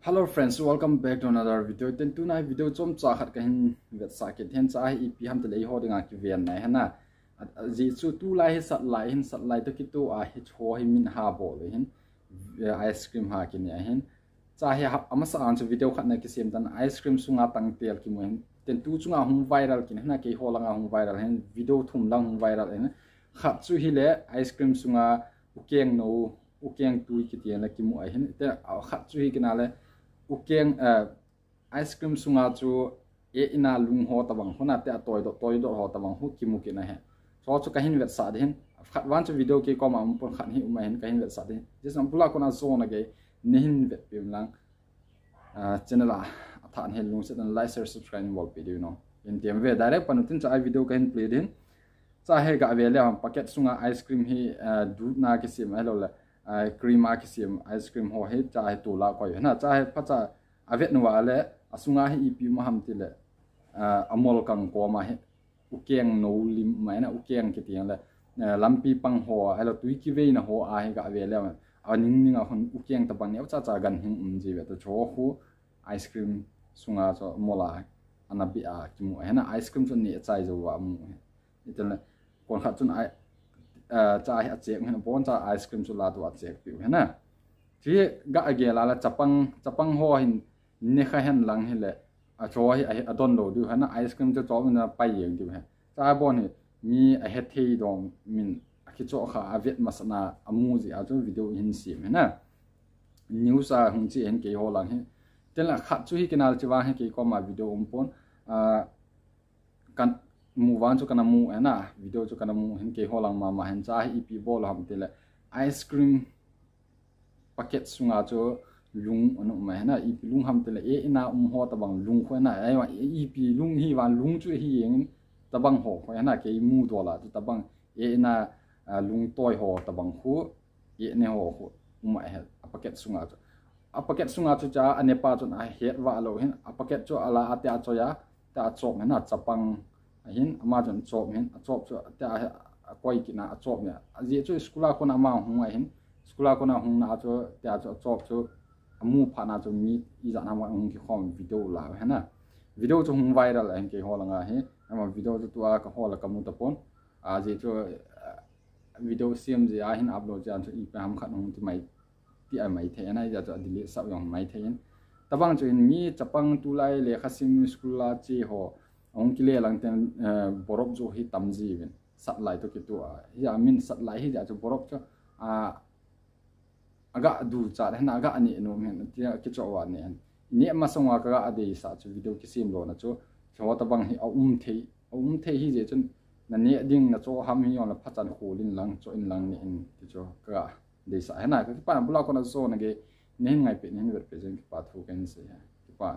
Hello friends, welcome back to another video. Then tonight video chom cha khat kahin vet sakit hen cha hi ep ham te lei ho dinga ki ven nai hana ji chu tu lai hi sat lai to ki tu a hi cho hi min ha bo le hin ice cream ha ki ne hin cha hi ama sa an chu video khat na ki sem dan ice cream sunga tang tel ki mo hin ten tu chunga hung viral ki na ke ho langa hung viral hen video thum lang hung viral hen khat chu hi le ice cream sunga ukeng no ukeng tu ki tian la ki mo hin te khat chu hi kina le ukeng ice cream sunga chu e ina lung ho tabang hona te toy do ho tabang hu ki mu ki na he so chu kahin vet sa den khat wan chu video ke kom am pon khat hi uma hen kahin vet sa den just am pula kona zo na ge nehin vet pim lang channel a than hen lung se dan like share subscribe wal video no in tem ve direct panutin cha video kahin play din cha he ga ve le packet sunga ice cream hi du na ki sim hello la cream a ki sim ice cream ho he cha he tu la ko na cha he pha cha avet no ale asunga hi ep ma ham ti le amol kang ko ma he ukeng no lim ma na ukeng ki tiang le lampi pang ho hello tui ki ve na ho a he ga ve le a ning a hon ukeng ta bang ne cha cha gan hing ji ve to cho hu ice cream sunga so mola anabi a ki mu he na ice cream so ni chai zo wa mu itan kon khat chun ai cha a chek hen bon cha ice cream chu la tu a chek pi hena thi ga age la la chapang ho hin ne kha hen lang hi le a cho hi a don do du hena ice cream chu cho na pai yeng du he cha bon hi mi a he thei dong min a ki cho kha a vet masana amu ji a chu video hin sim hena news a hung chi hen ke ho lang hi tel la khat chu hi kenal chi wa he ke ko ma video pon kan muwan chu kana mu na video chu kana mu hin ke holang ma hen cha hi ep bol ham tele ice cream packet sunga chu lung anu ma na ep lung ham tele e ina ho tabang lung kho na ai wa ep lung hi wan lung chu hi yeng tabang ho kho na ke mu do la tabang e ina lung toy ho tabang khu e ne ho khu ma he packet sunga chu a packet sunga chu cha anepa chu a het wa lo hin a packet chu ala atia cho ya ta chok na chapang hin amazon chop hin chop chu ta koi kina chop ne ji chu skula kona ma hung hin skula kona hung na chu ta chop chu amu phana chu mi i ja na ma hung ki khom video la hena video chu hung viral hin ke holanga he ama video chu tua ka hola kamu ta pon a ji chu video sim ji a hin upload jan chu i pam khat hung ti mai ti a mai the na ja chu delete sab yong mai the hin tabang chu mi chapang tu lai le khasim skula chi ho ong kile lang ten borok jo hi tamji ven sat lai to ki tu ya min sat lai hi ja chu borok cho aga du cha na aga ani no men tia ki cho wa ne ni ma songwa ka ade sa chu video ki sim lo na chu cho ta bang hi um the hi je chun na ne ding na cho ham hi yon la phachan kholin lang cho in lang ni in ti cho ka de sa na ka pa na bula ko na zo na ge nen ngai pe nen ver pe jen ki pa thu ken se ki pa